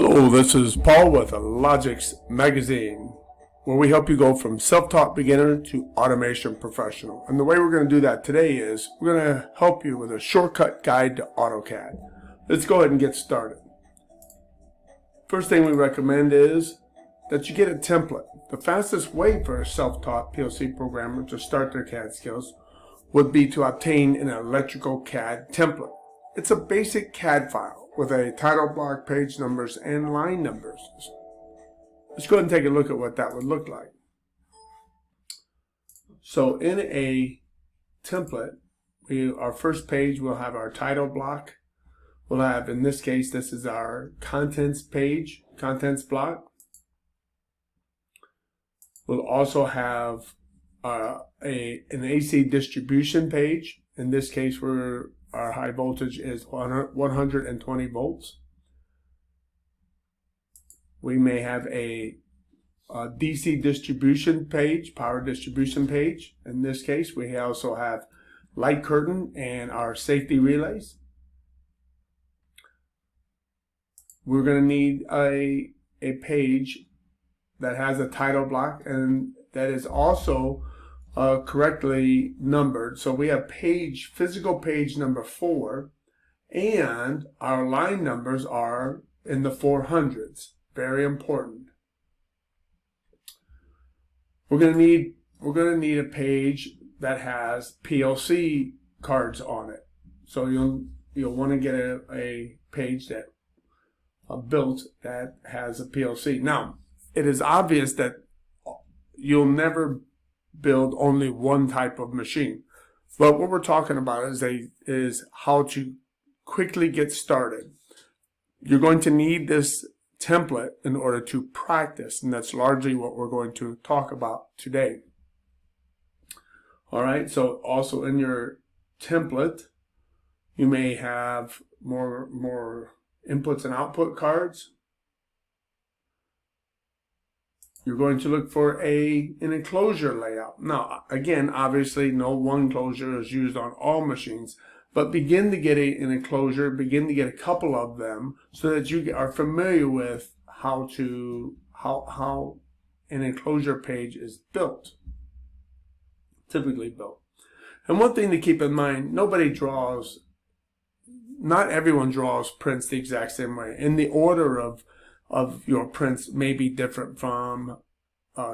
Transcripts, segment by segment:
Hello, this is Paul with Logix Magazine, where we help you go from self-taught beginner to automation professional. And the way we're going to do that today is we're going to help you with a shortcut guide to AutoCAD. Let's go ahead and get started. First thing we recommend is that you get a template. The fastest way for a self-taught PLC programmer to start their CAD skills would be to obtain an electrical CAD template. It's a basic CAD file with a title block, page numbers, and line numbers. Let's go ahead and take a look at what that would look like. So in a template, our first page will have our title block. We'll have, in this case, this is our contents page, contents block. We'll also have an AC distribution page. In this case, our high voltage is 120 volts. We may have a DC distribution page, power distribution page. In this case, we also have light curtain and our safety relays. We're going to need a page that has a title block and that is also correctly numbered. So we have physical page number 4, and our line numbers are in the 400s. Very important. We're going to need a page that has PLC cards on it. So you'll want to get a page that built that has a PLC. Now, it is obvious that you'll never build only one type of machine, but what we're talking about is how to quickly get started. You're going to need this template in order to practice, and that's largely what we're going to talk about today. All right, so also in your template you may have more inputs and output cards. You're going to look for an enclosure layout. Now, again, obviously no one closure is used on all machines, but begin to get an enclosure, begin to get a couple of them so that you are familiar with how an enclosure page is built, typically built. And one thing to keep in mind, not everyone draws prints the exact same way. And the order of your prints may be different from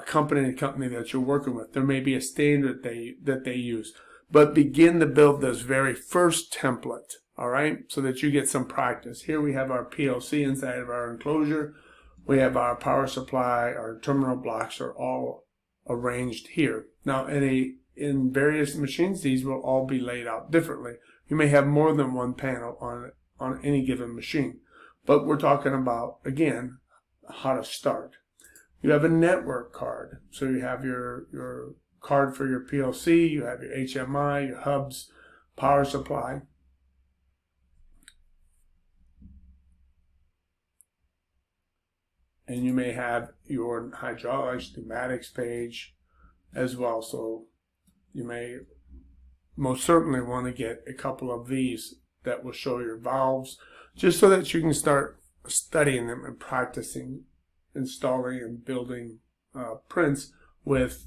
company to company that you're working with. There may be a standard that they use. But begin to build this very first template, all right, so that you get some practice. Here we have our PLC inside of our enclosure. We have our power supply, our terminal blocks are all arranged here. Now, in various machines, these will all be laid out differently. You may have more than one panel on any given machine. But we're talking about, again, how to start. You have a network card. So you have your card for your PLC, you have your HMI, your hubs, power supply. And you may have your hydraulics, pneumatics page as well. So you may most certainly want to get a couple of these that will show your valves, just so that you can start studying them and practicing installing and building prints with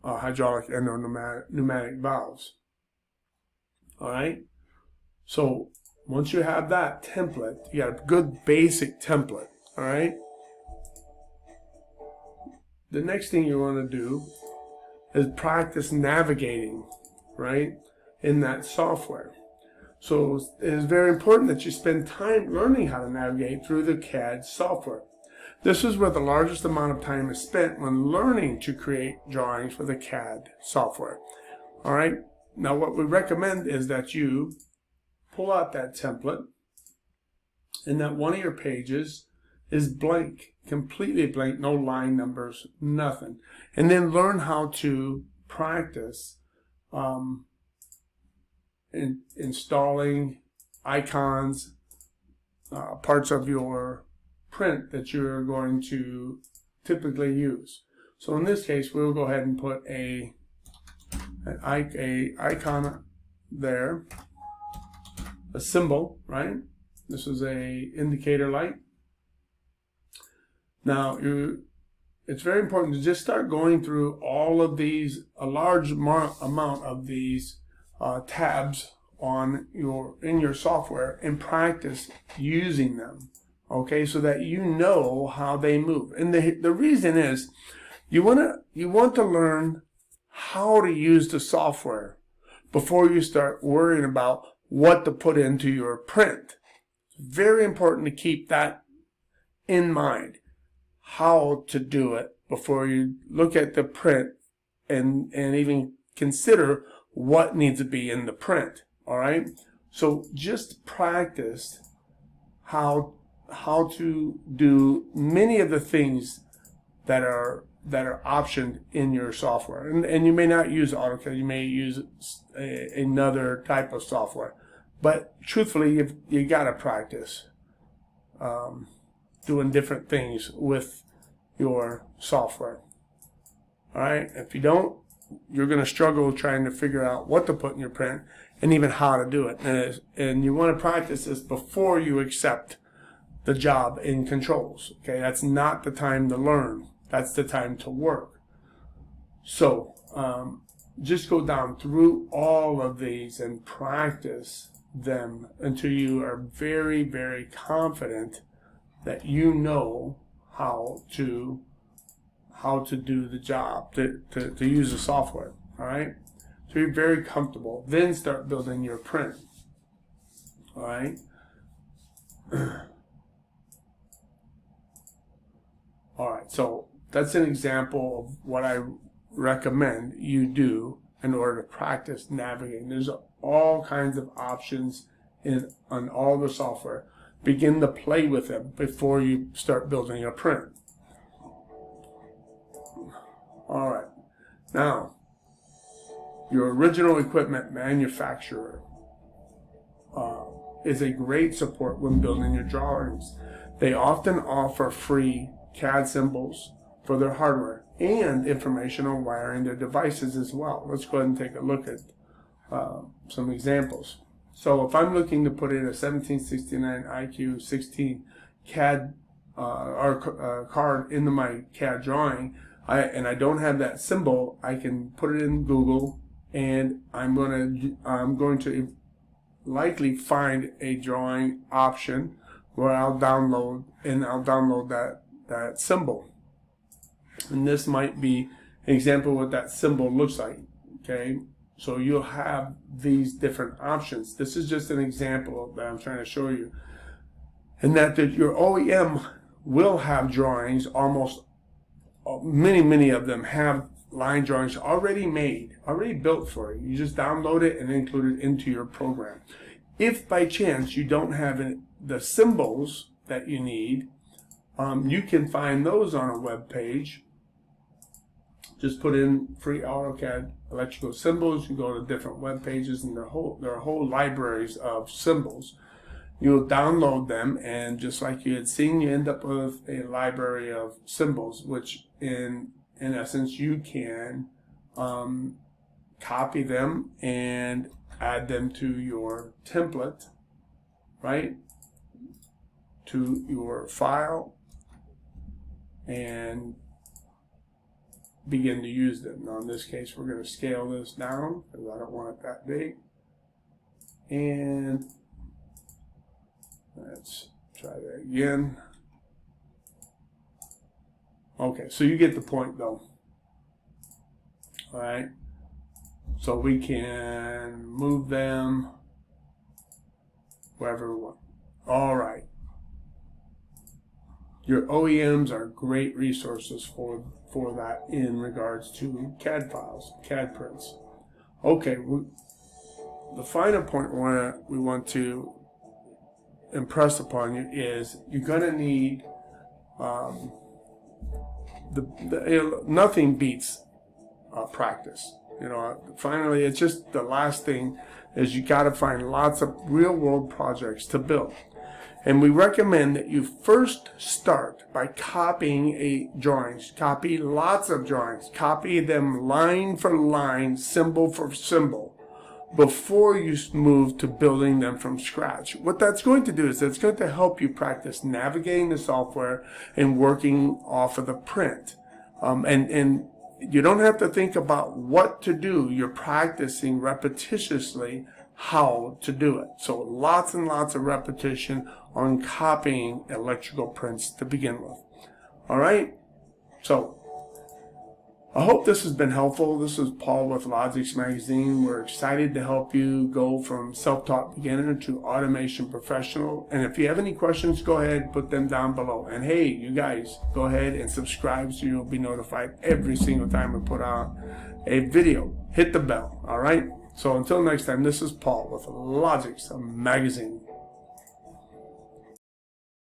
hydraulic and or pneumatic valves. All right. So once you have that template, you got a good basic template. All right. The next thing you want to do is practice navigating, right, in that software. So it is very important that you spend time learning how to navigate through the CAD software. This is where the largest amount of time is spent when learning to create drawings for the CAD software. All right. Now what we recommend is that you pull out that template and that one of your pages is blank, completely blank, no line numbers, nothing. And then learn how to practice installing icons, parts of your print that you're going to typically use. So in this case, we'll go ahead and put an icon there, a symbol, right? This is a indicator light. Now, it's very important to just start going through all of these, a large amount of these tabs in your software, and practice using them. Okay, so that you know how they move. And the reason is you want to learn how to use the software before you start worrying about what to put into your print. It's very important to keep that in mind, how to do it before you look at the print and even consider what needs to be in the print. All right, so just practice how to do many of the things that are optioned in your software. And you may not use AutoCAD, you may use another type of software. But truthfully, you got to practice doing different things with your software. All right, if you don't, you're going to struggle trying to figure out what to put in your print and even how to do it. And you want to practice this before you accept the job in controls. Okay, that's not the time to learn. That's the time to work. So just go down through all of these and practice them until you are very, very confident that you know how to do the job, to use the software. All right, so you're very comfortable. Then start building your print. All right. All right, so that's an example of what I recommend you do in order to practice navigating. There's all kinds of options on all the software. Begin to play with them before you start building a print. All right, now your original equipment manufacturer is a great support when building your drawings. They often offer free CAD symbols for their hardware and information on wiring their devices as well. Let's go ahead and take a look at some examples. So if I'm looking to put in a 1769 IQ16 CAD card into my CAD drawing, and I don't have that symbol, I can put it in Google, and I'm going to likely find a drawing option where I'll download that symbol. And this might be an example of what that symbol looks like. Okay, so you'll have these different options. This is just an example that I'm trying to show you. And that your OEM will have drawings, almost many of them have line drawings already made, already built for you. You just download it and include it into your program. If by chance you don't have the symbols that you need, you can find those on a web page. Just put in free AutoCAD electrical symbols. You go to different web pages, and there are whole libraries of symbols. You'll download them, and just like you had seen, you end up with a library of symbols, which in essence you can copy them and add them to your template, right? To your file, and begin to use them. Now in this case, we're going to scale this down because I don't want it that big. And let's try that again. Okay, so you get the point though. All right, so we can move them wherever we want. All right. Your OEMs are great resources for that in regards to CAD files, CAD prints. Okay, the final point we want to impress upon you is you're going to need nothing beats practice. You know, finally, it's just the last thing is you got to find lots of real-world projects to build. And we recommend that you first start by copying drawings. Copy lots of drawings. Copy them line for line, symbol for symbol. before you move to building them from scratch. What that's going to do is it's going to help you practice navigating the software and working off of the print. And you don't have to think about what to do. You're practicing repetitiously how to do it. So lots and lots of repetition on copying electrical prints to begin with. All right? So I hope this has been helpful. This is Paul with Logix Magazine. We're excited to help you go from self-taught beginner to automation professional. And if you have any questions, go ahead and put them down below. And hey, you guys, go ahead and subscribe so you'll be notified every single time we put out a video. Hit the bell, all right? So until next time, this is Paul with Logix Magazine.